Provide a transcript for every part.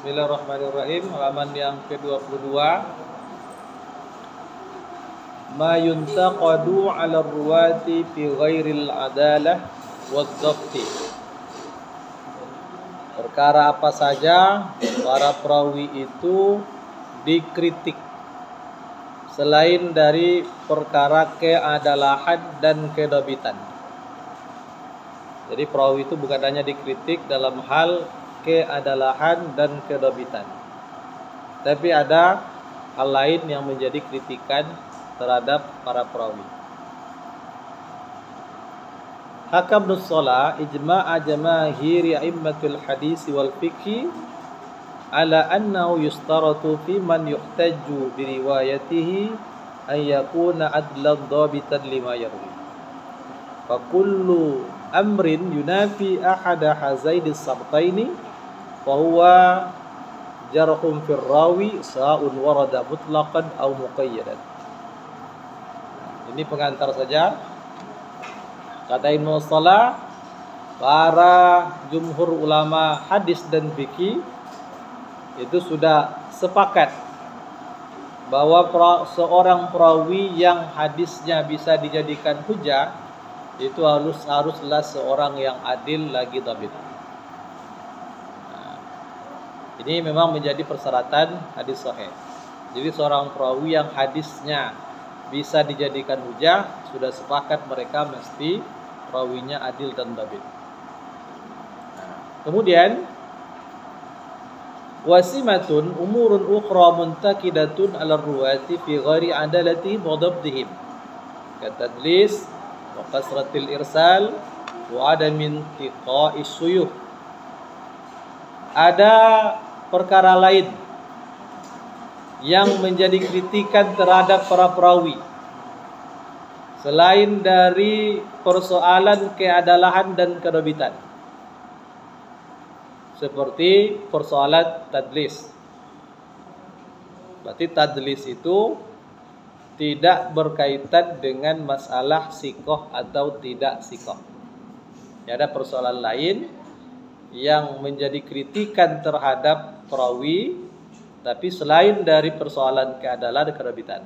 Bismillahirrahmanirrahim. Halaman yang ke-22. Ma yuntaqadu 'ala ruwati fi ghairil adalah wadh-dhabti. Perkara apa saja para perawi itu dikritik selain dari perkara keadalahan dan kedabitan. Jadi perawi itu bukan hanya dikritik dalam hal keadalahan dan kedabitan, tapi ada hal lain yang menjadi kritikan terhadap para perawi. Hakam Nussola ijma'a jamaahiri a'immatul hadis wal fiqhi ala annahu yustaratu fi man yuhtajju bi riwayatihi an yakuna adlan dhabitan lima yarwi. Fa kullu amrin yunafi ahada hazaini sabtaini fa huwa jarhum fir rawi sa'un warada mutlaqan aw muqayyadan. Ini pengantar saja. Kata Ibnu Salah, para jumhur ulama hadis dan fikih itu sudah sepakat bahwa seorang perawi yang hadisnya bisa dijadikan hujah itu haruslah seorang yang adil lagi dhabit. Nah, ini memang menjadi persyaratan hadis sahih. Jadi seorang perawi yang hadisnya bisa dijadikan hujah, sudah sepakat mereka mesti perawinya adil dan dhabit. Nah, kemudian wasimatun umurun ukhra muntakidatun 'ala ruwati fi ghairi adalati wa dhabtihim katadlis wa kasratil irsal wa adamin tiqa'is suyuh. Ada perkara lain yang menjadi kritikan terhadap para perawi selain dari persoalan keadalahan dan kedabitan, seperti persoalan tadlis. Berarti tadlis itu tidak berkaitan dengan masalah sikoh atau tidak sikoh. Ya, ada persoalan lain yang menjadi kritikan terhadap perawi, tapi selain dari persoalan keadalan dan kedabitan.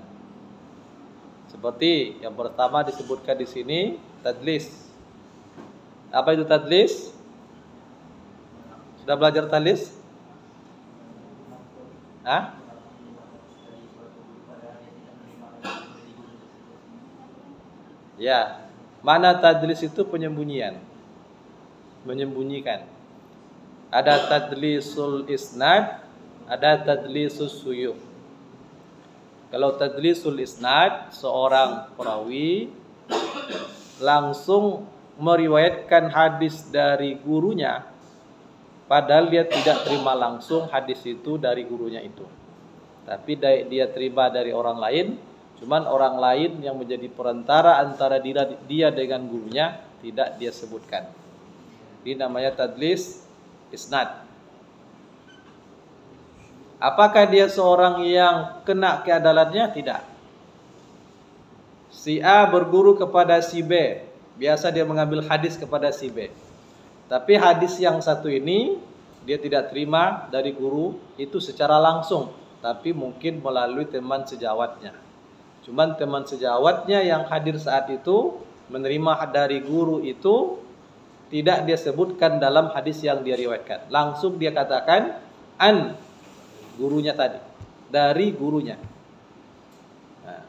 Seperti yang pertama disebutkan di sini, tadlis. Apa itu tadlis? Sudah belajar tadlis? Hah? Ya, mana tadlis itu penyembunyian, menyembunyikan. Ada tadlisul isnad, ada tadlisus suyuh. Kalau tadlisul isnad, seorang perawi langsung meriwayatkan hadis dari gurunya, padahal dia tidak terima langsung hadis itu dari gurunya itu, tapi dia terima dari orang lain. Cuman orang lain yang menjadi perantara antara dia dengan gurunya tidak dia sebutkan. Ini namanya tadlis isnad. Apakah dia seorang yang kena keadalannya? Tidak. Si A berguru kepada si B, biasa dia mengambil hadis kepada si B. Tapi hadis yang satu ini dia tidak terima dari guru itu secara langsung, tapi mungkin melalui teman sejawatnya. Cuman teman sejawatnya yang hadir saat itu menerima dari guru itu tidak dia sebutkan dalam hadis yang dia riwayatkan. Langsung dia katakan an gurunya tadi, dari gurunya. Nah,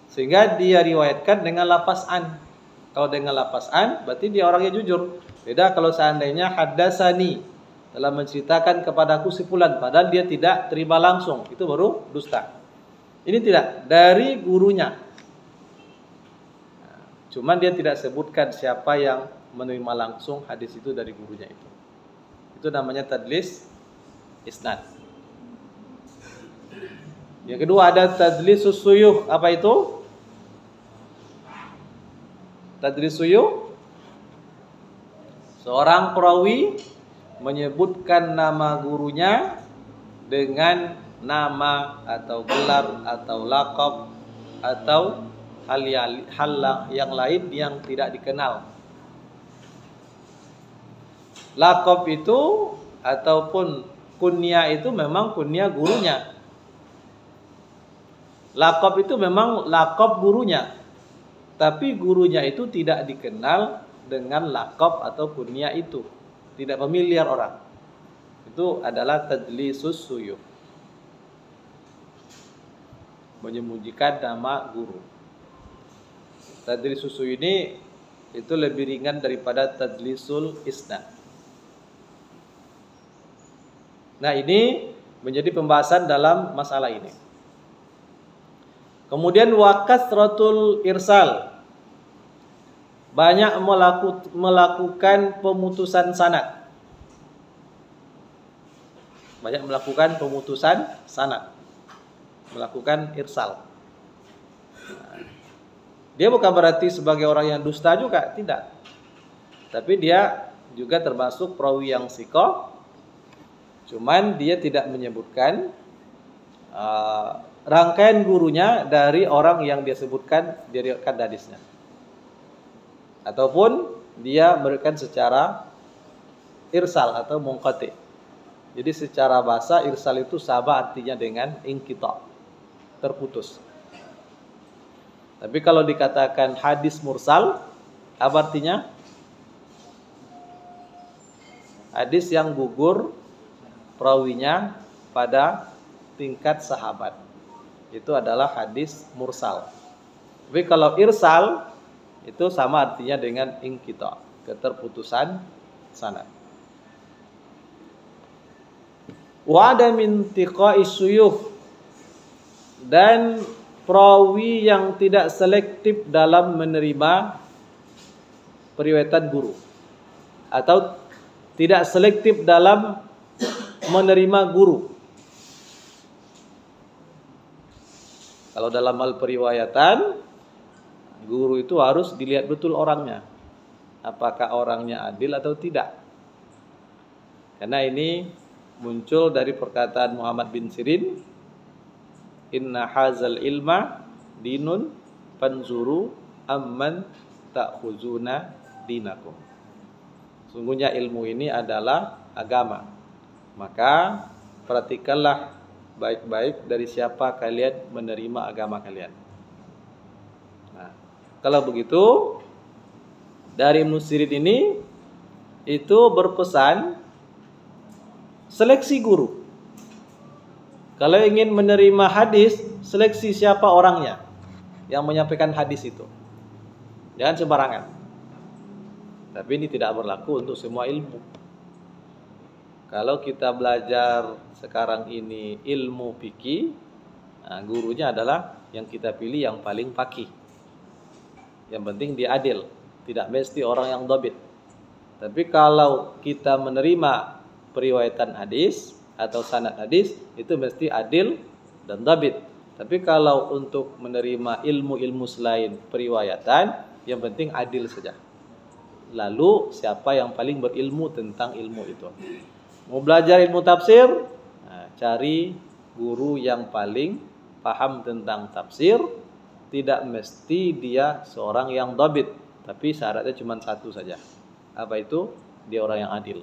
sehingga dia riwayatkan dengan lafaz an. Kalau dengan lafaz an berarti dia orangnya jujur. Beda kalau seandainya haddatsani, telah menceritakan kepadaku si fulan, padahal dia tidak terima langsung, itu baru dusta. Ini tidak, dari gurunya. Nah, cuman dia tidak sebutkan siapa yang menerima langsung hadis itu dari gurunya itu. Itu namanya tadlis isnad. Yang kedua ada tadlisus suyuh. Apa itu? Tadlis suyuh, seorang perawi menyebutkan nama gurunya dengan nama atau gelar atau laqab atau hal yang lain yang tidak dikenal. Laqab itu ataupun kunya itu memang kunya gurunya. Laqab itu memang laqab gurunya. Tapi gurunya itu tidak dikenal dengan laqab atau kunya itu. Tidak familiar orang. Itu adalah tadlisus suyuh. Menyembunyikan nama guru. Tadlisus suyuh ini itu lebih ringan daripada tadlisul isnad. Nah, ini menjadi pembahasan dalam masalah ini. Kemudian wa kasratul irsal. Banyak melakukan pemutusan sanad. Banyak melakukan pemutusan sanad. Melakukan irsal. Dia bukan berarti sebagai orang yang dusta juga, tidak. Tapi dia juga termasuk perawi yang thiqah. Cuman dia tidak menyebutkan rangkaian gurunya dari orang yang dia sebutkan diriwayatkan hadisnya. Ataupun dia berikan secara irsal atau munqati. Jadi secara bahasa irsal itu sama artinya dengan inqita, terputus. Tapi kalau dikatakan hadis mursal, apa artinya? Hadis yang gugur perawinya pada tingkat sahabat. Itu adalah hadis mursal. Tapi kalau irsal itu sama artinya dengan inqita, keterputusan sanad. Wa ada min tiqa'i suyuh, dan perawi yang tidak selektif dalam menerima periwayatan guru atau tidak selektif dalam menerima guru. Kalau dalam hal periwayatan, guru itu harus dilihat betul orangnya. Apakah orangnya adil atau tidak. Karena ini muncul dari perkataan Muhammad bin Sirin, inna hazal ilma dinun fanzuru amman ta'khuzuna dinakum. Sungguhnya ilmu ini adalah agama. Maka perhatikanlah baik-baik dari siapa kalian menerima agama kalian. Nah, kalau begitu dari Ibnu Sirin ini itu berpesan seleksi guru. Kalau ingin menerima hadis, seleksi siapa orangnya yang menyampaikan hadis itu. Jangan sembarangan. Tapi ini tidak berlaku untuk semua ilmu. Kalau kita belajar sekarang ini ilmu fikih, nah, gurunya adalah yang kita pilih yang paling faqih. Yang penting dia adil, tidak mesti orang yang dhabit. Tapi kalau kita menerima periwayatan hadis atau sanad hadis, itu mesti adil dan dhabit. Tapi kalau untuk menerima ilmu-ilmu selain periwayatan, yang penting adil saja. Lalu siapa yang paling berilmu tentang ilmu itu? Mau belajar ilmu tafsir, nah, cari guru yang paling paham tentang tafsir. Tidak mesti dia seorang yang dhabit, tapi syaratnya cuma satu saja. Apa itu? Dia orang yang adil.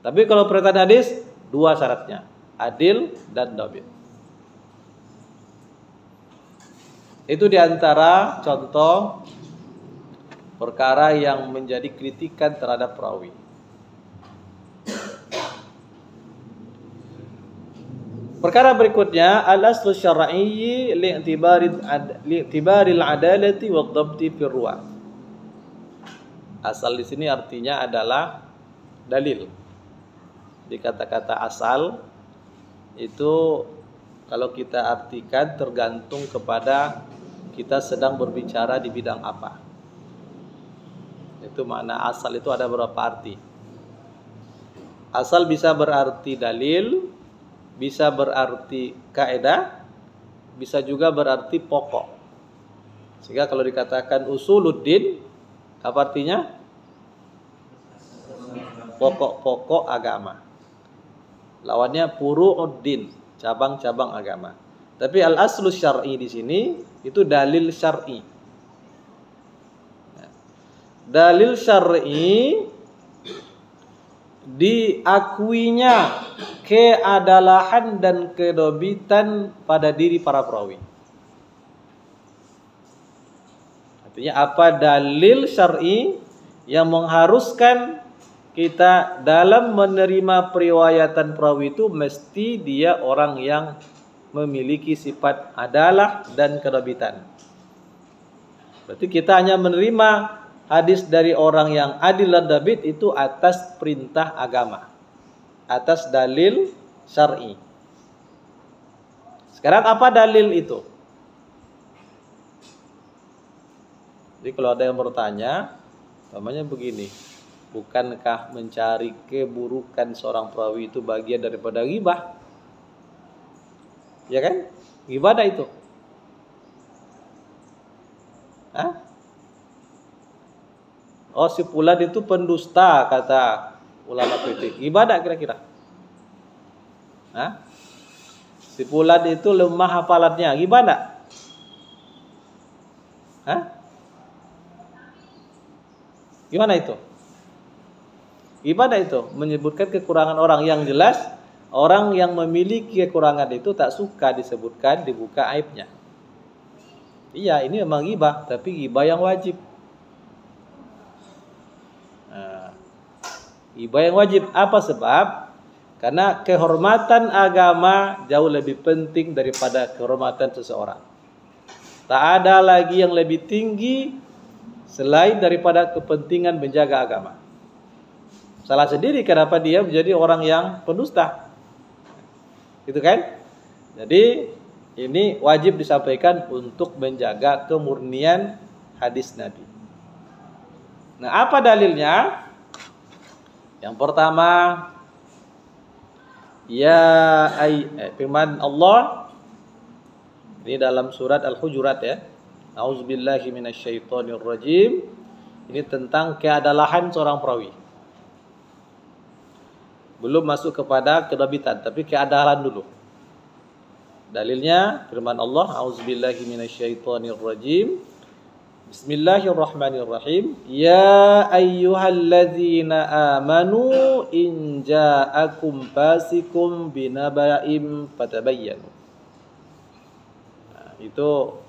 Tapi kalau periwayatan hadis, dua syaratnya, adil dan dhabit. Itu diantara contoh perkara yang menjadi kritikan terhadap perawi. Perkara berikutnya, al-aslu syar'i li'tibaril adalati wa dhabti fir ruwah. Asal di sini artinya adalah dalil. Di kata-kata asal itu kalau kita artikan tergantung kepada kita sedang berbicara di bidang apa. Itu makna asal itu ada beberapa arti. Asal bisa berarti dalil, bisa berarti kaidah, bisa juga berarti pokok. Sehingga kalau dikatakan usuluddin, apa artinya? Pokok-pokok agama. Lawannya furu'uddin, cabang-cabang agama. Tapi al-aslu syar'i di sini itu dalil syar'i. Dalil syar'i diakuinya keadalahan dan kedobitan pada diri para perawi. Artinya apa dalil syar'i yang mengharuskan kita dalam menerima periwayatan perawi itu mesti dia orang yang memiliki sifat adalah dan kedobitan. Berarti kita hanya menerima hadis dari orang yang adil dan dabit itu atas perintah agama, atas dalil syar'i. Sekarang apa dalil itu? Jadi kalau ada yang bertanya, namanya begini, bukankah mencari keburukan seorang perawi itu bagian daripada ghibah? Ya kan? Ghibah ada itu. Hah? Oh, si fulan itu pendusta kata ulama kritik. Ghibah ada kira-kira? Hah? Si fulan itu lemah hafalannya. Ghibah enggak? Hah? Gimana itu? Gimana itu? Menyebutkan kekurangan orang yang jelas. Orang yang memiliki kekurangan itu tak suka disebutkan, dibuka aibnya. Iya, ini memang ghibah, tapi ghibah yang wajib. Nah, ghibah yang wajib. Apa sebab? Karena kehormatan agama jauh lebih penting daripada kehormatan seseorang. Tak ada lagi yang lebih tinggi selain daripada kepentingan menjaga agama. Salah sendiri kenapa dia menjadi orang yang pendusta. Gitu kan? Jadi ini wajib disampaikan untuk menjaga kemurnian hadis Nabi. Nah, apa dalilnya? Yang pertama, firman Allah ini dalam surat Al-Hujurat ya. A'udzubillahi minasyaitonirrajim. Ini tentang keadalahan seorang perawi. Belum masuk kepada kedobitan, tapi keadalan dulu. Dalilnya firman Allah, A'udzubillahi minasyaitonirrajim. Bismillahirrahmanirrahim. Ya ayyuhalladzina amanu in ja'akum fasikum binaba'im fatabayyanu. Nah, itu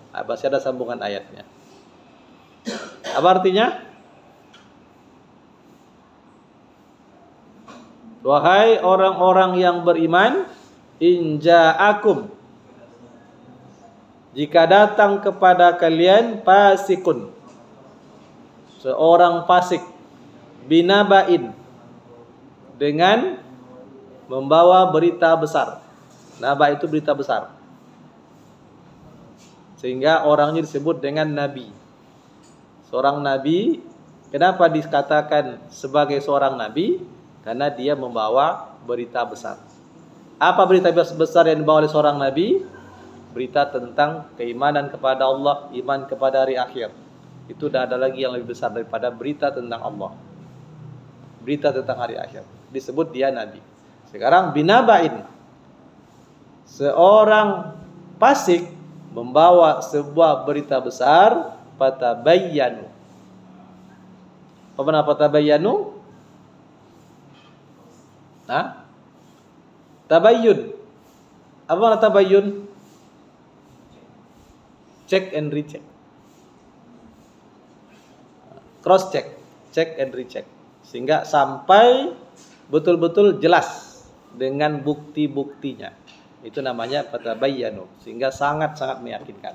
masih ada sambungan ayatnya. Apa artinya? Wahai orang-orang yang beriman, in ja'akum, jika datang kepada kalian fasikun, seorang fasik, binaba'in, dengan membawa berita besar. Naba itu berita besar, sehingga orangnya disebut dengan nabi. Seorang nabi, kenapa dikatakan sebagai seorang nabi? Karena dia membawa berita besar. Apa berita besar yang dibawa oleh seorang nabi? Berita tentang keimanan kepada Allah, iman kepada hari akhir. Itu tidak ada lagi yang lebih besar daripada berita tentang Allah, berita tentang hari akhir. Disebut dia nabi. Sekarang binaba'in, seorang fasik membawa sebuah berita besar, fatabayyanu. Apa makna fatabayyanu? Nah, tabayyun. Apa makna tabayyun? Check and recheck. Cross check, check and recheck. Sehingga sampai betul-betul jelas dengan bukti-buktinya. Itu namanya fatabayyanu. Sehingga sangat-sangat meyakinkan.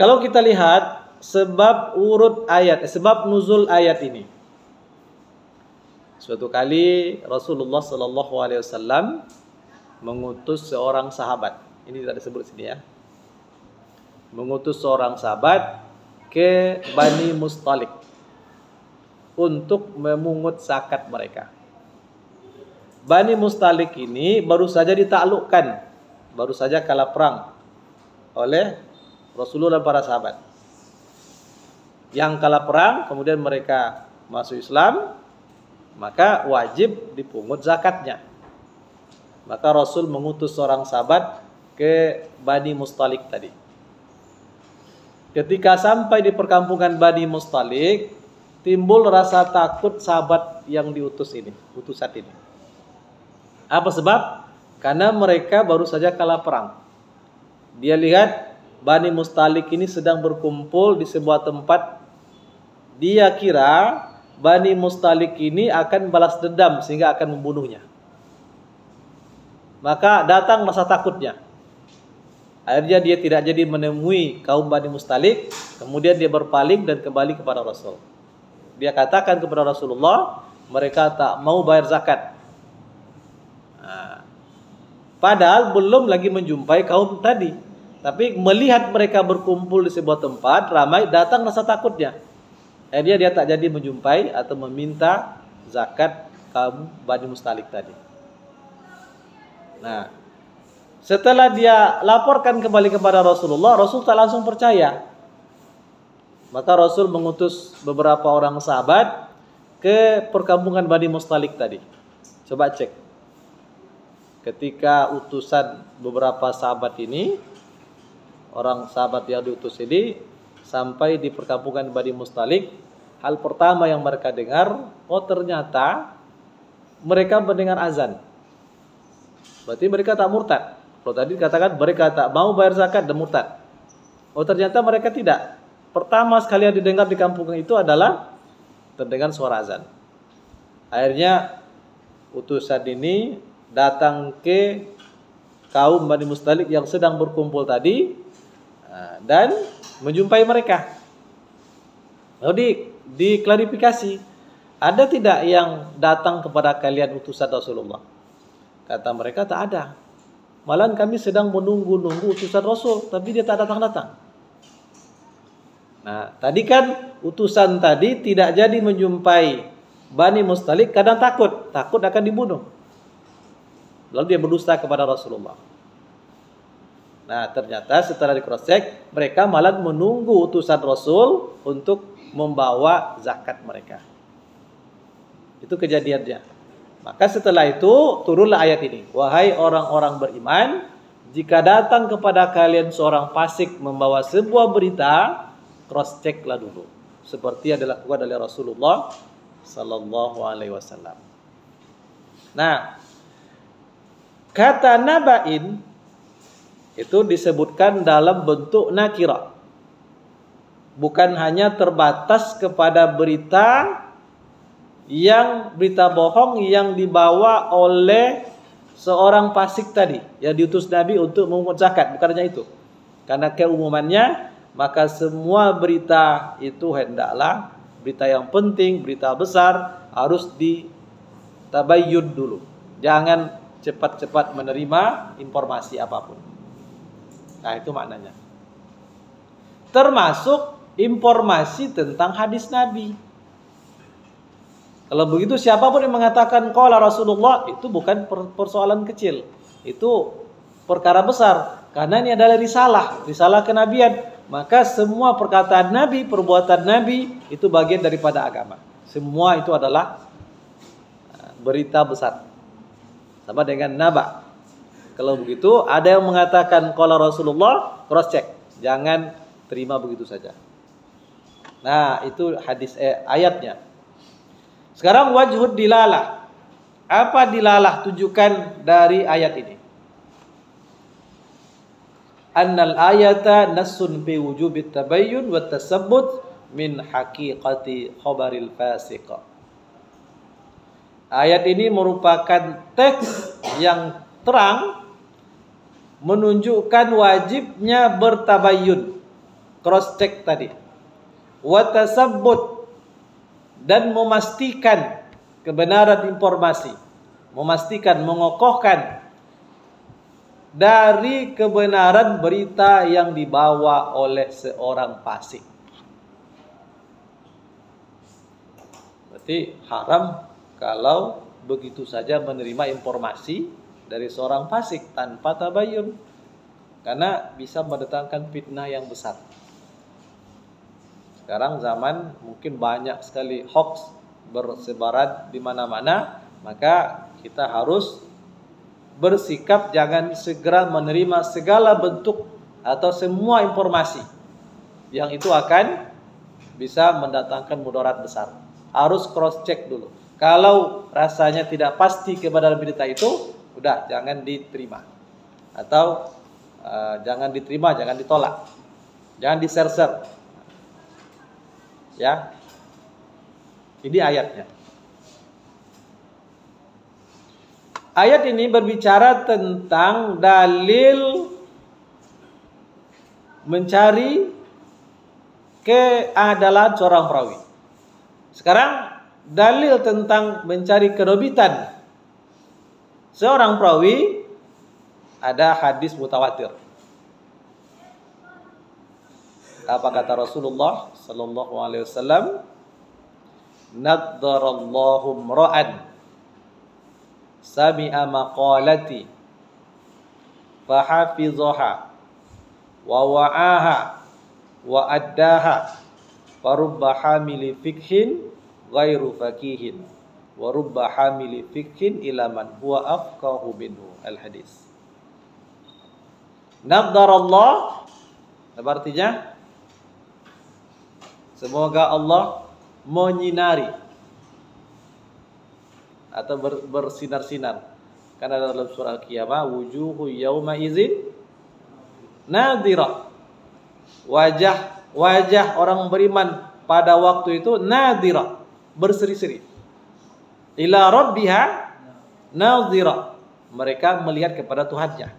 Kalau kita lihat sebab urut ayat, sebab nuzul ayat ini. Suatu kali Rasulullah SAW mengutus seorang sahabat. Ini tidak disebut sini ya. Mengutus seorang sahabat ke Bani Mustalik untuk memungut zakat mereka. Bani Mustalik ini baru saja ditaklukkan, baru saja kalah perang oleh Rasulullah dan para sahabat. Yang kalah perang kemudian mereka masuk Islam, maka wajib dipungut zakatnya. Maka Rasul mengutus seorang sahabat ke Bani Mustalik tadi. Ketika sampai di perkampungan Bani Mustalik, timbul rasa takut sahabat yang utusan ini. Apa sebab? Karena mereka baru saja kalah perang. Dia lihat Bani Mustalik ini sedang berkumpul di sebuah tempat. Dia kira Bani Mustalik ini akan balas dendam sehingga akan membunuhnya. Maka datang rasa takutnya. Akhirnya dia tidak jadi menemui kaum Bani Mustalik. Kemudian dia berpaling dan kembali kepada Rasul. Dia katakan kepada Rasulullah, mereka tak mau bayar zakat. Padahal belum lagi menjumpai kaum tadi. Tapi melihat mereka berkumpul di sebuah tempat ramai, datang rasa takutnya. Akhirnya dia tak jadi menjumpai atau meminta zakat kaum Bani Mustalik tadi. Nah, setelah dia laporkan kembali kepada Rasulullah, Rasul tak langsung percaya. Maka Rasul mengutus beberapa orang sahabat ke perkampungan Bani Mustalik tadi. Coba cek. Ketika utusan beberapa sahabat ini, orang sahabat yang diutus ini sampai di perkampungan Bani Mustalik, hal pertama yang mereka dengar, oh ternyata mereka mendengar azan. Berarti mereka tak murtad. Kalau tadi katakan mereka tak mau bayar zakat dan murtad. Oh ternyata mereka tidak. Pertama sekali yang didengar di kampung itu adalah terdengar suara azan. Akhirnya utusan ini datang ke kaum Bani Mustalik yang sedang berkumpul tadi dan menjumpai mereka. Lalu diklarifikasi, ada tidak yang datang kepada kalian utusan Rasulullah? Kata mereka tak ada. Malah kami sedang menunggu-nunggu utusan Rasul, tapi dia tak datang-datang. Nah, tadi kan utusan tadi tidak jadi menjumpai Bani Mustalik karena takut akan dibunuh. Lalu dia berdusta kepada Rasulullah. Nah, ternyata setelah di-cross-check, mereka malah menunggu utusan Rasul untuk membawa zakat mereka. Itu kejadiannya. Maka setelah itu turunlah ayat ini. Wahai orang-orang beriman, jika datang kepada kalian seorang fasik membawa sebuah berita, cross-checklah dulu. Seperti yang dilakukan oleh Rasulullah sallallahu alaihi wasallam. Nah, kata naba'in itu disebutkan dalam bentuk nakira. Bukan hanya terbatas kepada berita bohong yang dibawa oleh seorang fasik tadi yang diutus Nabi untuk memungut zakat, bukan hanya itu. Karena keumumannya, maka semua berita itu hendaklah berita yang penting, berita besar harus ditabayyun dulu. Jangan cepat-cepat menerima informasi apapun. Nah, itu maknanya. Termasuk informasi tentang hadis Nabi. Kalau begitu siapapun yang mengatakan qala Rasulullah, itu bukan persoalan kecil. Itu perkara besar. Karena ini adalah risalah kenabian. Maka semua perkataan Nabi, perbuatan Nabi itu bagian daripada agama. Semua itu adalah berita besar. Sama dengan naba. Kalau begitu, ada yang mengatakan qala Rasulullah, cross check. Jangan terima begitu saja. Nah, itu ayatnya. Sekarang wajhud dilalah. Apa dilalah tunjukkan dari ayat ini? Annal ayata nassun fi wujubit tabayyun wa tasabbut min haqiqati khabaril fasiq. Ayat ini merupakan teks yang terang menunjukkan wajibnya bertabayyun, cross check tadi. Wa tasabbut, dan memastikan kebenaran informasi, memastikan, mengokohkan dari kebenaran berita yang dibawa oleh seorang fasik. Berarti haram kalau begitu saja menerima informasi dari seorang fasik tanpa tabayyun, karena bisa mendatangkan fitnah yang besar. Sekarang zaman mungkin banyak sekali hoax bersebaran di mana-mana, maka kita harus bersikap jangan segera menerima segala bentuk atau semua informasi yang itu akan bisa mendatangkan mudarat besar. Harus cross check dulu. Kalau rasanya tidak pasti kepada berita itu, udah jangan diterima. Atau jangan diterima, jangan ditolak. Jangan di-share. Ya. Ini ayatnya. Ayat ini berbicara tentang dalil mencari keadalan seorang perawi. Sekarang dalil tentang mencari kedobitan seorang perawi ada hadis mutawatir. Apa kata Rasulullah sallallahu alaihi wasallam? Naddarallahu imra'an sami'a maqalati fahafizaha wa wa'aha wa addaha farubba hamili fikhin ghairu fakihin wa rubba hamili fikhin ila man huwa afqahu minhu. Al-hadis. Naddarallah apa artinya? Semoga Allah menyinari atau bersinar-sinar. Karena dalam surah Al-Qiyamah wujuhu yauma izin nadhira. Wajah orang beriman pada waktu itu nadhira, berseri-seri. Ila rabbiha nadhira. Mereka melihat kepada Tuhannya.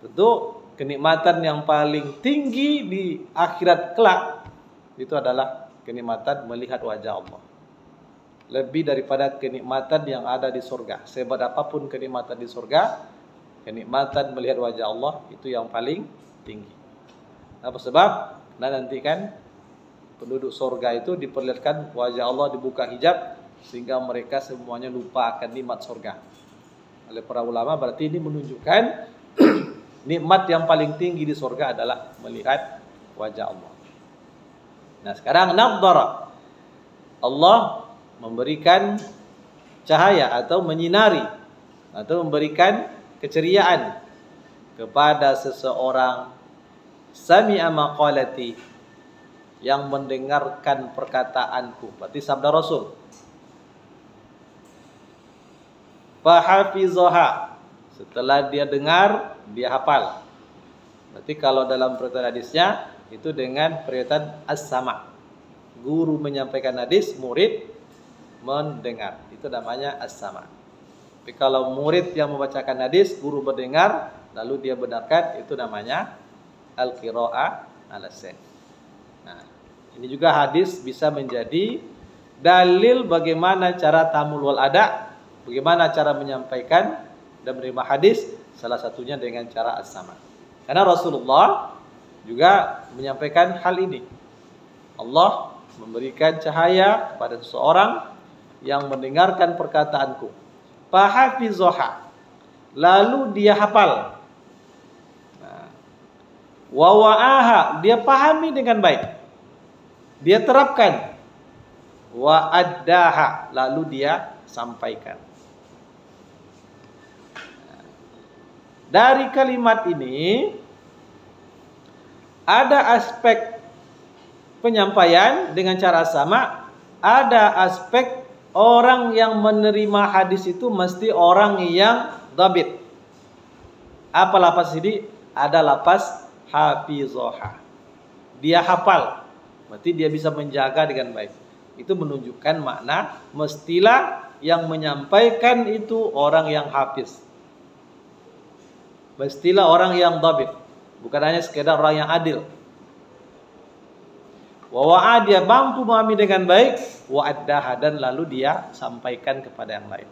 Tentu kenikmatan yang paling tinggi di akhirat kelak itu adalah kenikmatan melihat wajah Allah. Lebih daripada kenikmatan yang ada di surga. Sehebat apapun kenikmatan di surga, kenikmatan melihat wajah Allah itu yang paling tinggi. Apa sebab? Nah nanti kan penduduk surga itu diperlihatkan wajah Allah, dibuka hijab sehingga mereka semuanya lupa akan nikmat surga. Oleh para ulama berarti ini menunjukkan nikmat yang paling tinggi di surga adalah melihat wajah Allah. Nah sekarang nadhara, Allah memberikan cahaya atau menyinari atau memberikan keceriaan kepada seseorang sami'a maqalati, yang mendengarkan perkataanku, berarti sabda Rasul. Fahafizaha, setelah dia dengar dia hafal. Berarti kalau dalam periwayatan hadisnya itu dengan periwayatan as-sama'. Guru menyampaikan hadis, murid mendengar. Itu namanya as-sama'. Tapi kalau murid yang membacakan hadis, guru mendengar, lalu dia benarkan, itu namanya al-qira'ah al-sen. Nah, ini juga hadis bisa menjadi dalil bagaimana cara ta'ammul wal ada', bagaimana cara menyampaikan dan menerima hadis, salah satunya dengan cara as-sama'. Karena Rasulullah juga menyampaikan hal ini. Allah memberikan cahaya kepada seseorang yang mendengarkan perkataanku. Fahafizaha, lalu dia hafal. Wa wa'aha, dia pahami dengan baik, dia terapkan. Wa addaha, lalu dia sampaikan. Dari kalimat ini ada aspek penyampaian dengan cara sama, ada aspek orang yang menerima hadis itu mesti orang yang dhabit. Apa lapas ini? Ada lapas hafizoha, dia hafal, berarti dia bisa menjaga dengan baik. Itu menunjukkan makna mestilah yang menyampaikan itu orang yang hafiz, mestilah orang yang dhabit, bukan hanya sekedar orang yang adil. Wa dia mampu memahami dengan baik, wa addaha, dan lalu dia sampaikan kepada yang lain.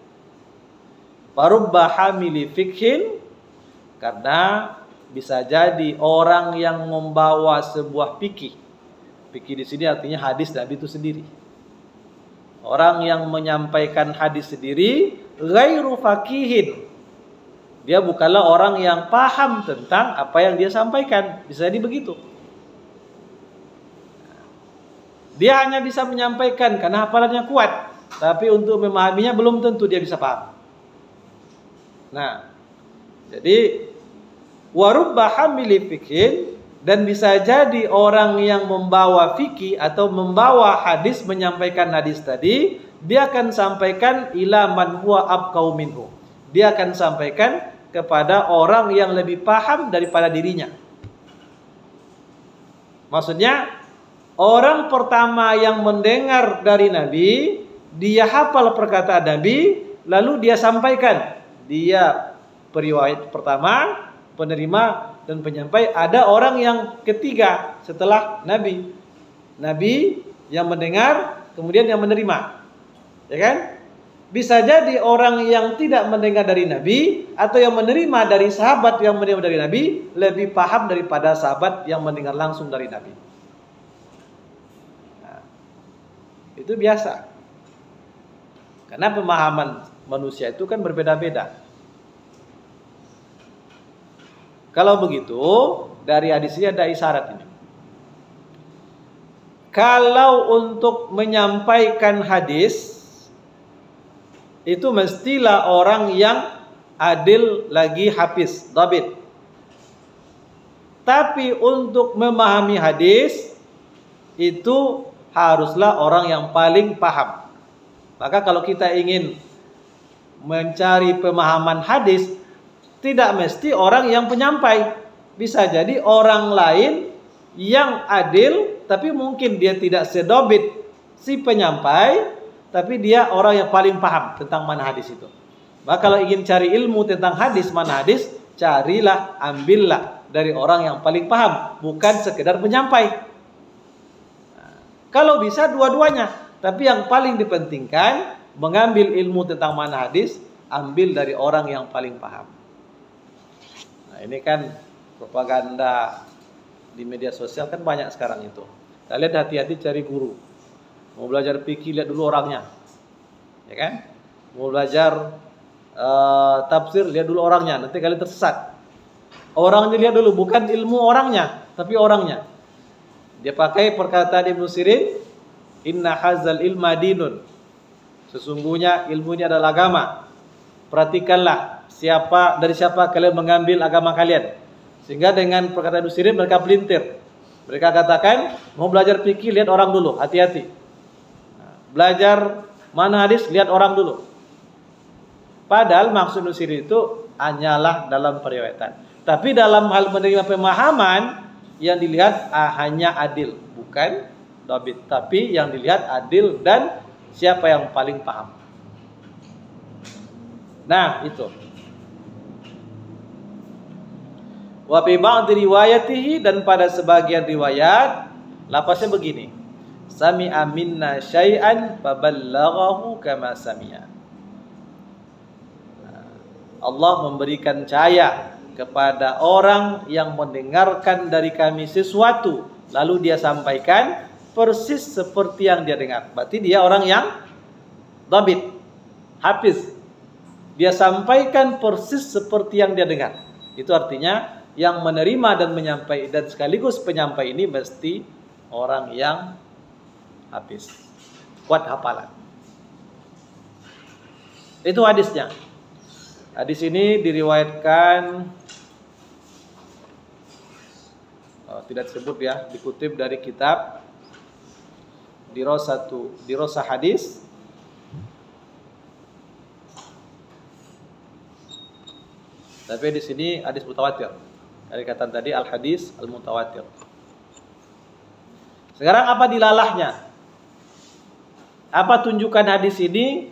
Farubba hamili fikhin, karena bisa jadi orang yang membawa sebuah fikih. Fikih di sini artinya hadis Nabi itu sendiri. Orang yang menyampaikan hadis sendiri, ghairu fakihin, dia bukanlah orang yang paham tentang apa yang dia sampaikan. Bisa jadi begitu. Dia hanya bisa menyampaikan karena hafalannya kuat, tapi untuk memahaminya belum tentu dia bisa paham. Nah, jadi warubba hamili fikhin, Dan bisa jadi orang yang membawa fikih atau membawa hadis, menyampaikan hadis tadi, dia akan sampaikan ila man huwa abqau minhu. Dia akan sampaikan kepada orang yang lebih paham daripada dirinya. Maksudnya, orang pertama yang mendengar dari Nabi, dia hafal perkataan Nabi, lalu dia sampaikan. Dia periwayat pertama, penerima dan penyampai. Ada orang yang ketiga setelah Nabi. Nabi yang mendengar, kemudian yang menerima. Ya kan? Bisa jadi orang yang tidak mendengar dari Nabi atau yang menerima dari sahabat yang menerima dari Nabi lebih paham daripada sahabat yang mendengar langsung dari Nabi. Nah, itu biasa. Karena pemahaman manusia itu kan berbeda-beda. Kalau begitu, dari hadis ini ada isyarat ini. Kalau untuk menyampaikan hadis, itu mestilah orang yang adil lagi hafiz, dhabit. Tapi untuk memahami hadis, itu haruslah orang yang paling paham. Maka kalau kita ingin mencari pemahaman hadis, tidak mesti orang yang penyampai. Bisa jadi orang lain yang adil, tapi mungkin dia tidak sedobit si penyampai, tapi dia orang yang paling paham tentang mana hadis itu. Maka kalau ingin cari ilmu tentang hadis, mana hadis, carilah, ambillah dari orang yang paling paham, bukan sekedar penyampai. Nah, kalau bisa dua-duanya, tapi yang paling dipentingkan, mengambil ilmu tentang mana hadis, ambil dari orang yang paling paham. Nah, ini kan propaganda di media sosial kan banyak sekarang itu. Kalian hati-hati cari guru. Mau belajar fikih, lihat dulu orangnya. Ya kan? Mau belajar tafsir, lihat dulu orangnya. Nanti kalian tersesat. Orangnya lihat dulu, bukan ilmu orangnya, tapi orangnya. Dia pakai perkataan Ibnu Sirin, inna hazal ilma dinun. Sesungguhnya ilmu ini adalah agama. Perhatikanlah dari siapa kalian mengambil agama kalian. Sehingga dengan perkataan Ibnu Sirin mereka pelintir. Mereka katakan, mau belajar fikih, lihat orang dulu, hati-hati. Belajar mana hadis, lihat orang dulu. Padahal maksud Ibnu Sirin itu hanyalah dalam periwayatan. Tapi dalam hal menerima pemahaman, yang dilihat hanya adil, bukan dhabit. Tapi yang dilihat adil dan siapa yang paling paham. Nah, itu. Wa fi ba'd riwayatihi, dan pada sebagian riwayat lafaznya begini. Sami'a minna syai'an faballaghahu kama sami'a. Allah memberikan cahaya kepada orang yang mendengarkan dari kami sesuatu, lalu dia sampaikan persis seperti yang dia dengar. Berarti dia orang yang dhabit, hafiz. Dia sampaikan persis seperti yang dia dengar. Itu artinya yang menerima dan menyampaikan dan sekaligus penyampai ini mesti orang yang hafiz, kuat hafalan. Itu hadisnya. Hadis ini diriwayatkan, tidak disebut ya, dikutip dari kitab Dirosah Hadis. Tapi di sini hadis mutawatir. Dari kata tadi al-hadis al-mutawatir. Sekarang apa dilalahnya? Apa tunjukkan hadis ini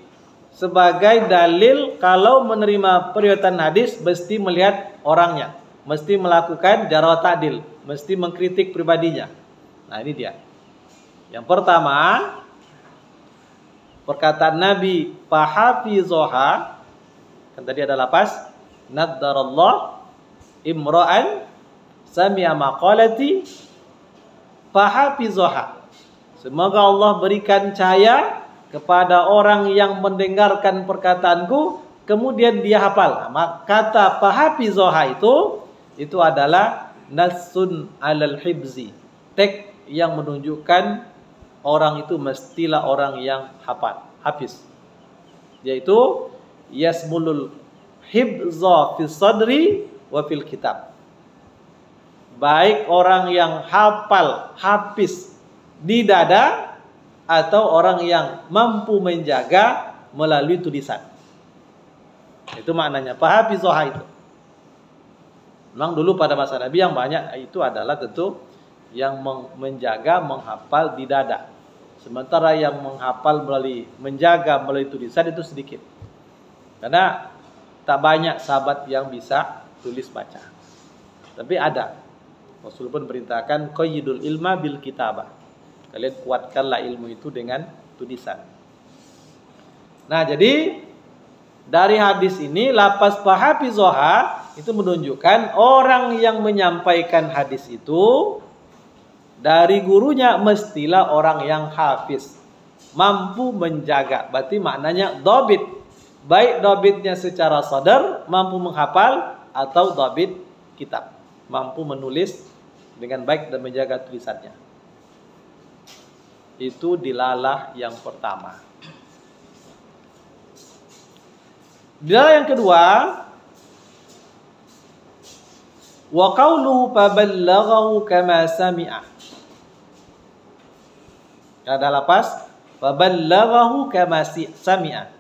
sebagai dalil kalau menerima periwayatan hadis mesti melihat orangnya, mesti melakukan jarh ta'dil, mesti mengkritik pribadinya. Nah, ini dia. Yang pertama, perkataan Nabi fahafizoha, kan tadi ada lafaz naddarallah imra'an sami'a maqalati fahafizoha. Semoga Allah berikan cahaya kepada orang yang mendengarkan perkataanku, kemudian dia hafal. Maka kata fahafizoha itu adalah nasun alal hibzi, teks yang menunjukkan orang itu mestilah orang yang hafal, hafiz. Yaitu yasmulul hibza fi sadri wa fil kitab. baik orang yang hafal, hafiz di dada, atau orang yang mampu menjaga melalui tulisan. Itu maknanya fahafizoha itu. Memang dulu pada masa Nabi yang banyak itu adalah tentu yang menjaga, menghafal di dada. Sementara yang menghafal menjaga melalui tulisan itu sedikit. Karena tak banyak sahabat yang bisa tulis baca. Tapi ada. Rasul pun perintahkan qayyidul ilma bil kitabah. Kalian kuatkanlah ilmu itu dengan tulisan. Nah, jadi dari hadis ini lafaz fahafizoha itu menunjukkan orang yang menyampaikan hadis itu dari gurunya mestilah orang yang hafiz, mampu menjaga. Berarti maknanya dhabit. Baik dhabitnya secara sadar, mampu menghafal, atau dhabit kitab, mampu menulis dengan baik dan menjaga tulisannya. Itu dilalah yang pertama. Dilalah yang kedua, wa qawluhu faballaghahu kama sami'a. Ada lapas faballaghahu kama sami'a.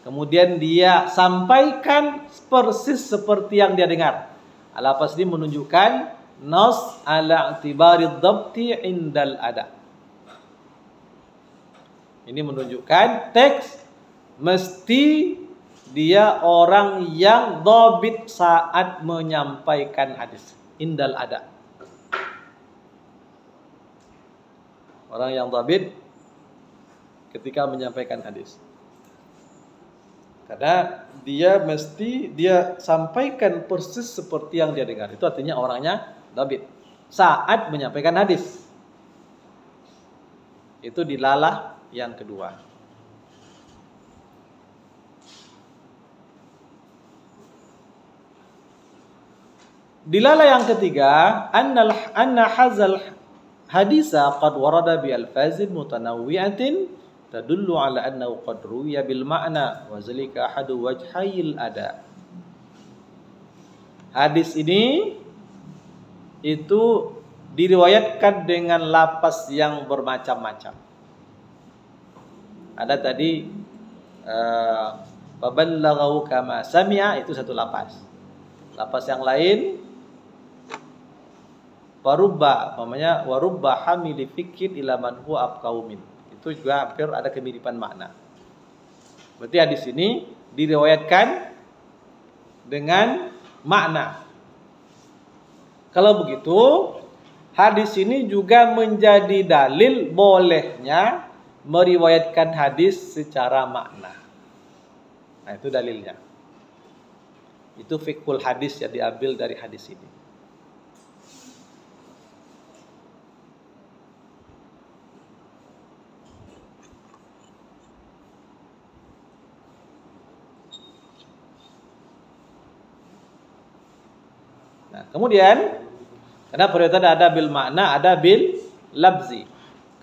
Kemudian dia sampaikan persis seperti yang dia dengar. Lapas ini menunjukkan nas ala i'tibari dhabti indal ada. Ini menunjukkan teks mesti dia orang yang dhabit saat menyampaikan hadis. Indal ada. Orang yang dhabit ketika menyampaikan hadis. Karena dia sampaikan persis seperti yang dia dengar. Itu artinya orangnya dhabit saat menyampaikan hadis. Itu dilalah yang kedua. Dilalah yang ketiga, anna hazal hadisa qad warada bi alfazin mutanawwi'atin tadullu ala annahu qad ruwiya bil ma'na wa zalika ahadu wajhayil ada. Hadis ini itu diriwayatkan dengan lapas yang bermacam-macam. Ada tadi faballaghahu kama sami'a, itu satu lapas. Lapas yang lain warubba hamili fikir ila man huwa abqaumin. Itu juga hampir ada kemiripan makna. Berarti hadis ini diriwayatkan dengan makna. Kalau begitu, hadis ini juga menjadi dalil bolehnya meriwayatkan hadis secara makna. Nah, itu dalilnya. Itu fiqhul hadis yang diambil dari hadis ini. Nah, kemudian karena periwayatan ada bil makna, ada bil labzi.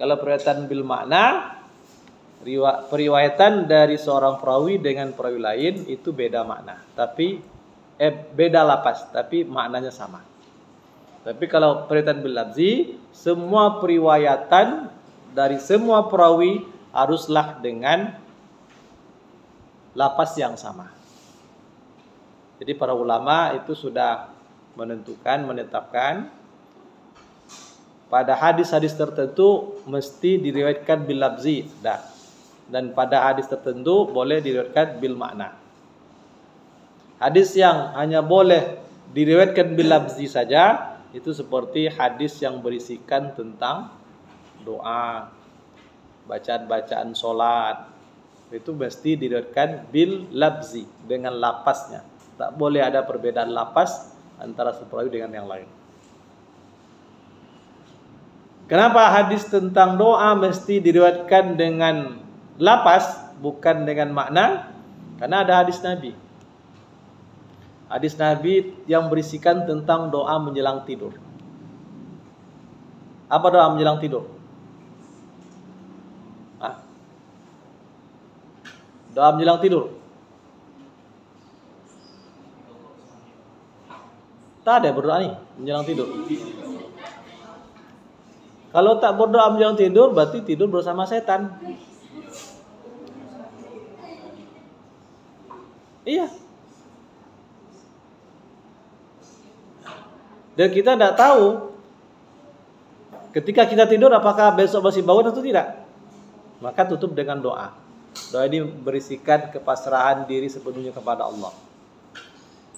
Kalau periwayatan bil makna, periwayatan dari seorang perawi dengan perawi lain itu beda makna, tapi beda lapas, tapi maknanya sama. Tapi kalau periwayatan bil labzi, semua periwayatan dari semua perawi haruslah dengan lapas yang sama. Jadi para ulama itu sudah menetapkan pada hadis-hadis tertentu mesti diriwayatkan bil labzi, dan pada hadis tertentu boleh diriwayatkan bil makna. Hadis yang hanya boleh diriwayatkan bil labzi saja itu seperti hadis yang berisikan tentang doa, bacaan-bacaan sholat, itu mesti diriwayatkan bil labzi dengan lapasnya. Tak boleh ada perbedaan lapas antara satu perawi dengan yang lain. Kenapa hadis tentang doa mesti diriwayatkan dengan lapas bukan dengan makna? Karena ada hadis Nabi. Hadis Nabi yang berisikan tentang doa menjelang tidur. Apa doa menjelang tidur? Doa menjelang tidur. Tak ada berdoa nih menjelang tidur. Kalau tak berdoa menjelang tidur, berarti tidur bersama setan. Iya. Dan kita tidak tahu ketika kita tidur apakah besok masih bangun atau tidak. Maka tutup dengan doa. Doa ini berisikan kepasrahan diri sepenuhnya kepada Allah.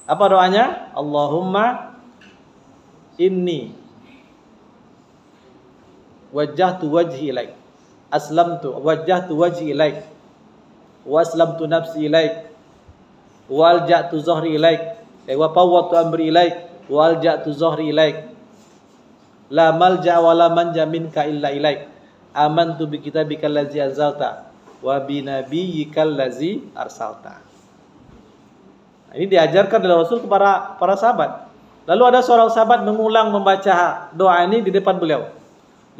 Apa doanya? Allahumma inni wajjahtu wajhi ilaik, aslamtu wajjahtu wajhi ilaik, wa aslamtu nafsi ilaik, wa alja'tu zahri ilaik, wa fawwadtu amri ilaik, wa alja'tu zahri ilaik, la malja wa la manja minka illa ilaik, amantu bi kitabikal ladzi anzalta wa bi nabiyyikal ladzi arsalta. Ini diajarkan oleh Rasul kepada para sahabat. Lalu ada seorang sahabat mengulang membaca doa ini di depan beliau.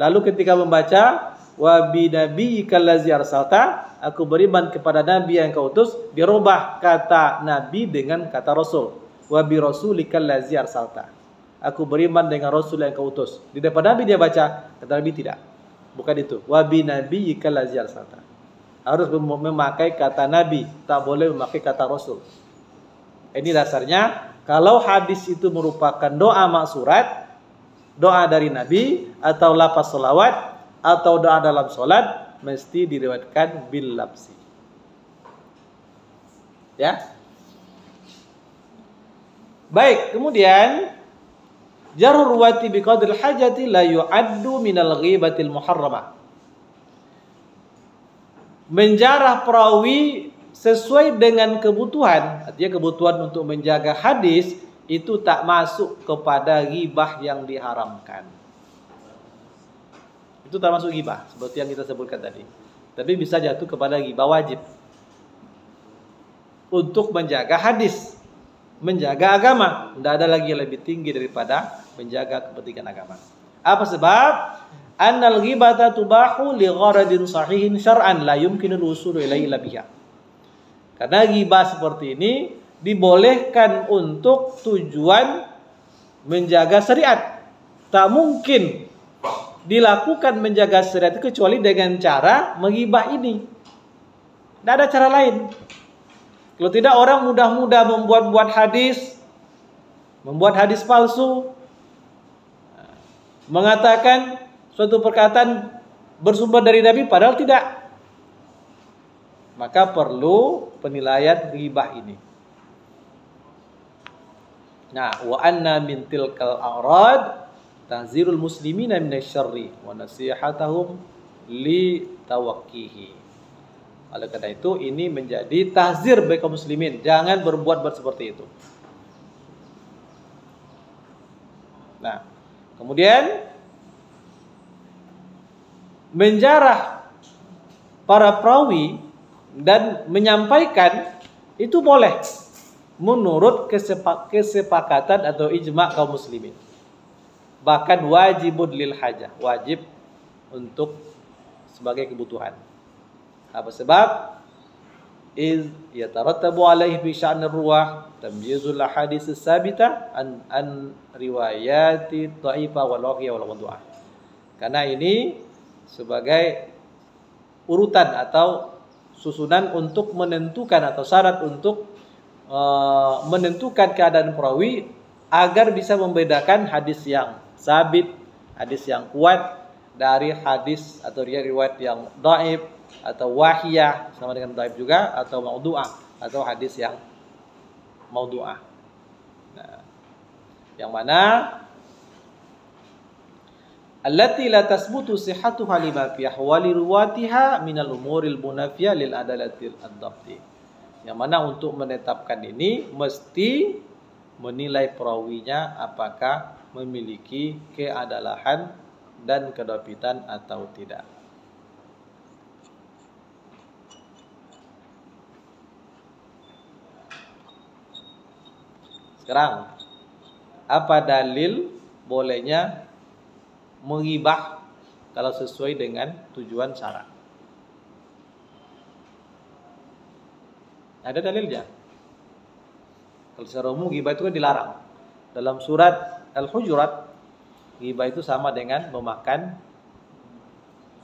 Lalu ketika membaca wa bi nabiyyikal ladzi arsalta, aku beriman kepada nabi yang kau utus, dirubah kata nabi dengan kata rasul. Wa bi rasulikal ladzi arsalta. Aku beriman dengan rasul yang kau utus. Di depan nabi dia baca, kata nabi tidak. Bukan itu. Wa bi nabiyyikal ladzi arsalta. Harus memakai kata nabi, tak boleh memakai kata rasul. Ini dasarnya, kalau hadis itu merupakan doa maksurat, doa dari Nabi, atau lafaz salawat, atau doa dalam sholat, mesti diriwayatkan bil lafzi. Ya. Baik, kemudian jarhur ruwati biqadril hajati la yu'addu minal ghibatil muharramah. Menjarah perawi sesuai dengan kebutuhan, artinya kebutuhan untuk menjaga hadis itu tak masuk kepada ghibah yang diharamkan. Itu tak masuk ghibah seperti yang kita sebutkan tadi. Tapi bisa jatuh kepada ghibah wajib. Untuk menjaga hadis, menjaga agama, tidak ada lagi yang lebih tinggi daripada menjaga kepentingan agama. Apa sebab? Annal ghibata tubahu li gharadin sahihin syar'an la yumkinul wusulu ilaihi illa biha. Karena ghibah seperti ini dibolehkan untuk tujuan menjaga syariat. Tak mungkin dilakukan menjaga syariat kecuali dengan cara menghibah ini. Tidak ada cara lain. Kalau tidak, orang mudah-mudah membuat hadis palsu, mengatakan suatu perkataan bersumber dari Nabi padahal tidak. Maka perlu penilaian ghibah ini. Nah, wa anna min tilkal a'rad tahzirul muslimina minasyarri wa nasihatahum li tawaqqihi. Oleh karena itu ini menjadi tahzir bagi kaum muslimin, jangan berbuat seperti itu. Nah, kemudian menjarah para perawi dan menyampaikan itu boleh menurut kesepakatan atau ijma' kaum muslimin. Bahkan wajibun lil hajah, wajib untuk sebagai kebutuhan. Apa sebab? Iz yatarattabu alaihi bi sya'nir ruwah tamyizul ahadits tsabita an riwayati dhaifah wal waqi'ah wal mawdu'ah. Karena ini sebagai urutan atau susunan untuk menentukan atau syarat untuk menentukan keadaan perawi agar bisa membedakan hadis yang sabit, hadis yang kuat dari hadis atau riwayat yang dhaif atau wahiyah sama dengan dhaif juga, atau maudhu'ah atau hadis yang maudhu'ah. Nah, yang mana allati la tasbutu sihhatuha lima fi ahwali ruwatiha minal umuril munafiyah lil adalatil ad-dhabti. Yang mana untuk menetapkan ini mesti menilai perawinya apakah memiliki keadalan dan kedabitan atau tidak. Sekarang, apa dalil bolehnya menghibah kalau sesuai dengan tujuan syarat? Ada dalilnya. Kalau secara umum ghibah itu kan dilarang. Dalam surat Al-Hujurat, ghibah itu sama dengan memakan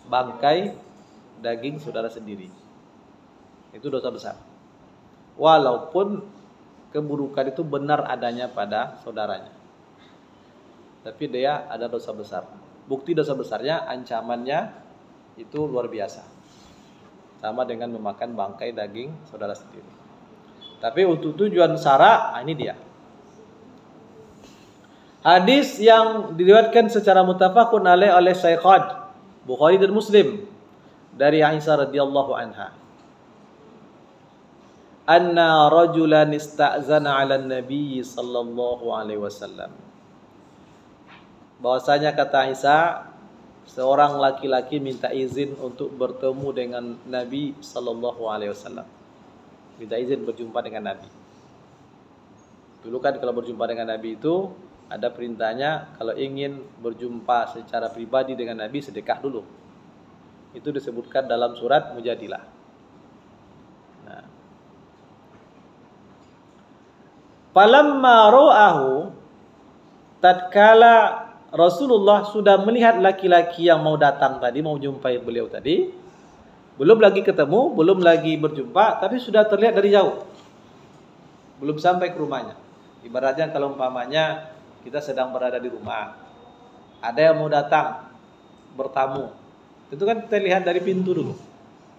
bangkai daging saudara sendiri. Itu dosa besar. Walaupun keburukan itu benar adanya pada saudaranya, tapi dia ada dosa besar. Bukti dosa besarnya, ancamannya itu luar biasa. Sama dengan memakan bangkai daging saudara sendiri. Tapi untuk tujuan sara, ini dia. Hadis yang diriwayatkan secara muttafaqun alaih oleh Syaikhan Bukhari dan Muslim dari Aisyah radhiyallahu anha. Anna rajulan ista'zana 'ala Nabi sallallahu alaihi wasallam. Bahwasanya kata Aisyah, seorang laki-laki minta izin untuk bertemu dengan Nabi sallallahu alaihi wasallam. Minta izin berjumpa dengan Nabi. Dulu kan kalau berjumpa dengan Nabi itu ada perintahnya, kalau ingin berjumpa secara pribadi dengan Nabi sedekah dulu. Itu disebutkan dalam surat Mujadilah. Nah, falamma ra'ahu, tatkala Rasulullah sudah melihat laki-laki yang mau datang tadi, mau jumpai beliau tadi, belum lagi ketemu, belum lagi berjumpa, tapi sudah terlihat dari jauh. Belum sampai ke rumahnya. Ibaratnya kalau umpamanya kita sedang berada di rumah, ada yang mau datang bertamu, itu kan kita lihat dari pintu dulu,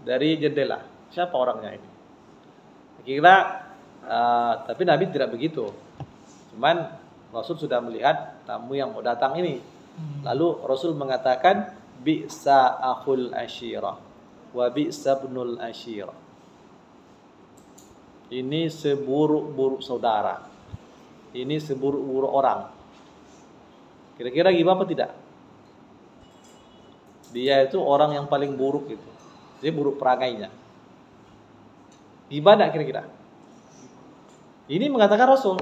dari jendela, siapa orangnya ini. Kira tapi Nabi tidak begitu. Cuman Rasul sudah melihat tamu yang mau datang ini. Lalu Rasul mengatakan bi'sa akhul ashirah wa bi'sa ibnul ashirah. Ini seburuk-buruk saudara. Ini seburuk-buruk orang. Kira-kira gimana apa tidak? Dia itu orang yang paling buruk itu. Dia buruk perangainya. Gimana kira-kira? Ini mengatakan Rasul.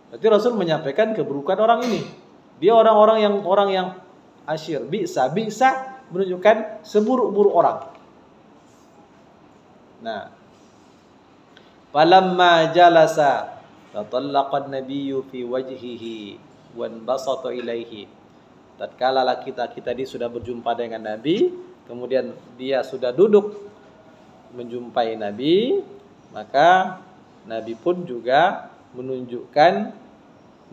Berarti Rasul menyampaikan keburukan orang ini. Dia orang yang asyir. Bisa menunjukkan seburuk-buruk orang. Nah, falamma jalasa tatallaqa an-nabiyyu fi wajhihi wa anbasata ilaihi. Tatkala laki-laki tadi sudah berjumpa dengan Nabi, kemudian dia sudah duduk menjumpai Nabi, maka Nabi pun juga menunjukkan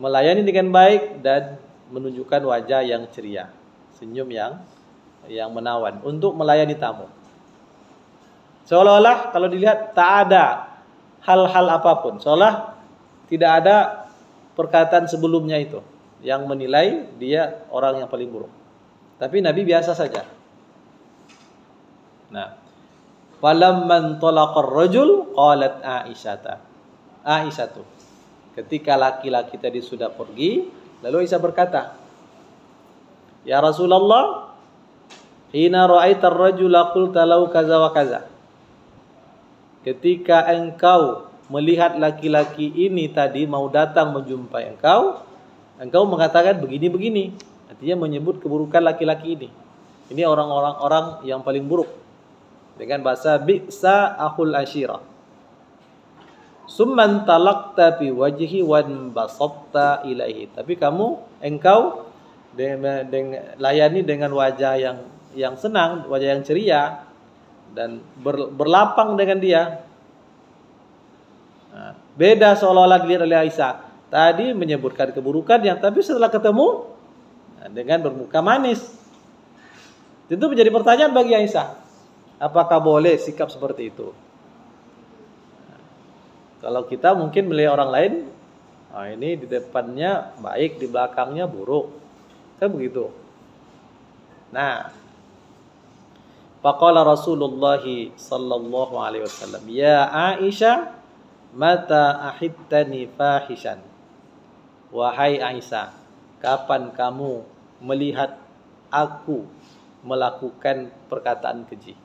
melayani dengan baik dan menunjukkan wajah yang ceria, senyum yang menawan untuk melayani tamu. Seolah-olah kalau dilihat tak ada hal-hal apapun, seolah tidak ada perkataan sebelumnya itu yang menilai dia orang yang paling buruk. Tapi Nabi biasa saja. Nah, falamman talaqar rajul qalat Aisyatu. Ketika laki-laki tadi sudah pergi, lalu Aisyah berkata, "Ya Rasulullah, hina ra'aita ar-rajula qulta lahu kaza wa kaza." Ketika engkau melihat laki-laki ini tadi mau datang menjumpai engkau mengatakan begini-begini. Artinya menyebut keburukan laki-laki ini. Ini orang yang paling buruk. Dengan bahasa bi'sa akhul ashirah. Summan talaqta bi wajhi wan basatta ilaihi. Tapi engkau layani dengan wajah yang senang, wajah yang ceria dan berlapang dengan dia. Nah, beda seolah-olah dilihat oleh Aisyah. Tadi menyebutkan keburukan tapi setelah ketemu dengan bermuka manis. Itu menjadi pertanyaan bagi Aisyah. Apakah boleh sikap seperti itu? Kalau kita mungkin melihat orang lain, ini di depannya baik, di belakangnya buruk. Kan begitu. Nah, faqala Rasulullah sallallahu alaihi wasallam, "Ya Aisyah, mata ahittani fahishan." Wahai Aisyah, kapan kamu melihat aku melakukan perkataan keji?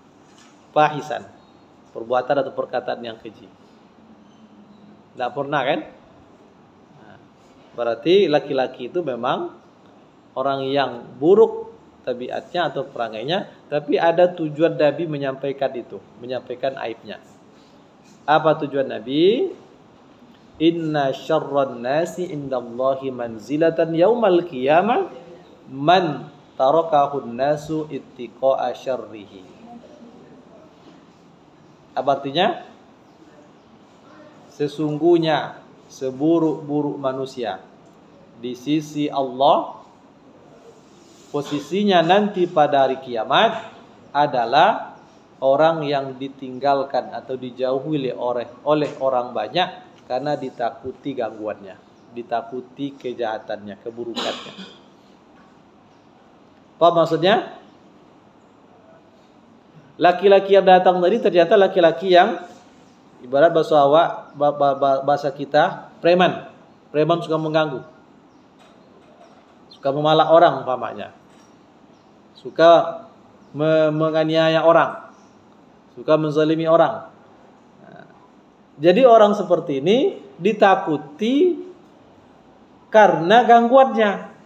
Fahisan, perbuatan atau perkataan yang keji. Tidak pernah kan? Nah, berarti laki-laki itu memang orang yang buruk tabiatnya atau perangainya, tapi ada tujuan Nabi menyampaikan itu, menyampaikan aibnya. Apa tujuan Nabi? Inna syarran nasi indallahi manzilatan yaumal qiyamah man tarakahun nasu ittiqa'a syarrihi. Apa artinya? Sesungguhnya seburuk-buruk manusia di sisi Allah, posisinya nanti pada hari kiamat adalah orang yang ditinggalkan atau dijauhi oleh orang banyak karena ditakuti gangguannya, ditakuti kejahatannya, keburukannya. Apa maksudnya? Laki-laki yang datang tadi ternyata laki-laki yang ibarat bahasa kita preman. Preman suka mengganggu, suka memalak orang umpamanya, suka menganiaya orang, suka menzalimi orang. Nah, jadi orang seperti ini ditakuti karena gangguannya.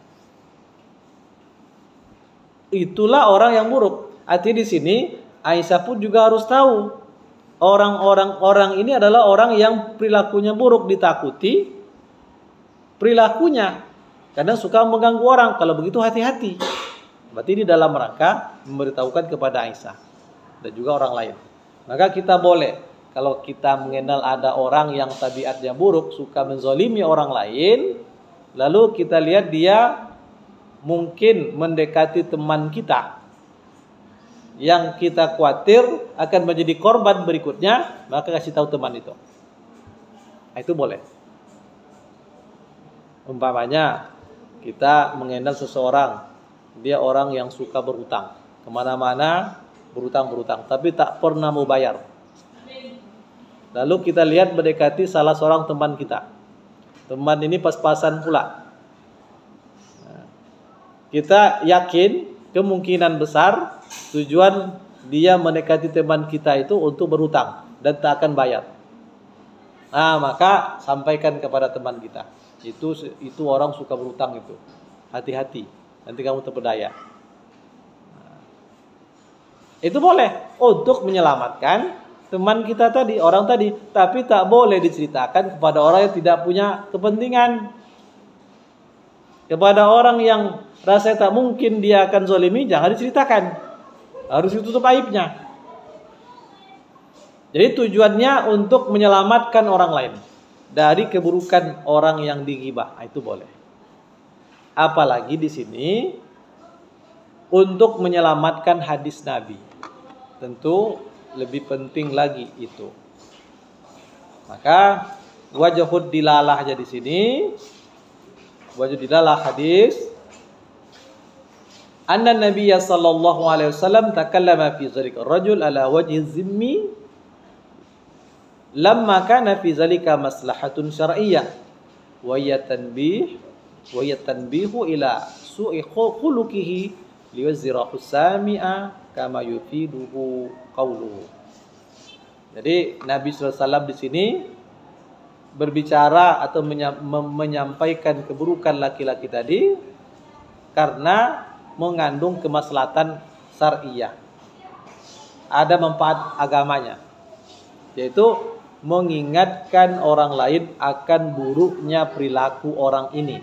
Itulah orang yang buruk. Artinya di sini Aisyah pun juga harus tahu orang ini adalah orang yang perilakunya buruk, ditakuti perilakunya karena suka mengganggu orang. Kalau begitu hati-hati. Berarti ini dalam rangka memberitahukan kepada Aisyah dan juga orang lain. Maka kita boleh, kalau kita mengenal ada orang yang tabiatnya buruk, suka menzolimi orang lain, lalu kita lihat dia mungkin mendekati teman kita yang kita khawatir akan menjadi korban berikutnya, maka kasih tahu teman itu. Itu boleh. Umpamanya kita mengenal seseorang, dia orang yang suka berhutang, kemana-mana berhutang, tapi tak pernah mau bayar. Lalu kita lihat mendekati salah seorang teman kita. Teman ini pas-pasan pula. Nah, kita yakin kemungkinan besar tujuan dia mendekati teman kita itu untuk berhutang dan tak akan bayar. Nah, maka sampaikan kepada teman kita. Itu orang suka berhutang itu. Hati-hati, nanti kamu terpedaya. Nah, itu boleh untuk menyelamatkan teman kita tadi, orang tadi, tapi tak boleh diceritakan kepada orang yang tidak punya kepentingan. Kepada orang yang rasanya tak mungkin dia akan zolimi, jangan diceritakan. Harus ditutup aibnya. Jadi tujuannya untuk menyelamatkan orang lain dari keburukan orang yang digibah. Itu boleh. Apalagi di sini untuk menyelamatkan hadis Nabi. Tentu lebih penting lagi itu. Maka wajhud dilalah aja di sini. Wajhud dilalah hadis anna Nabiya sallallahu alaihi wasallam takallama fi zalika ar-rajul ala wajhi zimmi lamma kana fi zalika maslahatun syar'iyyah wa yatanbihu ila su'i khuluqihi liwazirahu sami'a kama yufiduhu qawluhu. Jadi Nabi SAW di sini berbicara atau menyampaikan keburukan laki-laki tadi karena mengandung kemaslahatan syar'iyyah. Ada manfaat agamanya, yaitu mengingatkan orang lain akan buruknya perilaku orang ini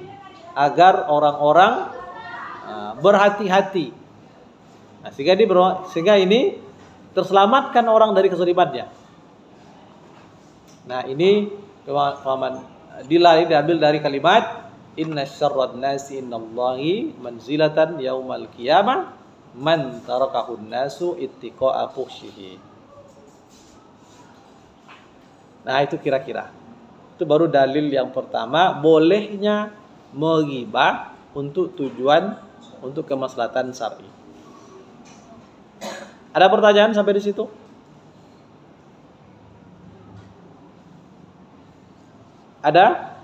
agar orang-orang berhati-hati. Nah, sehingga ini terselamatkan orang dari kezalimannya. Nah, ini pemahaman diambil dari kalimat inna syarrad nasi innallahi manzilatan yaumal qiyamah man tarakahun nasu ittiqa'a fuhsyihi. Nah, itu kira-kira. Itu baru dalil yang pertama, bolehnya menghibah untuk tujuan untuk kemaslahatan syar'i. Ada pertanyaan sampai di situ? Ada?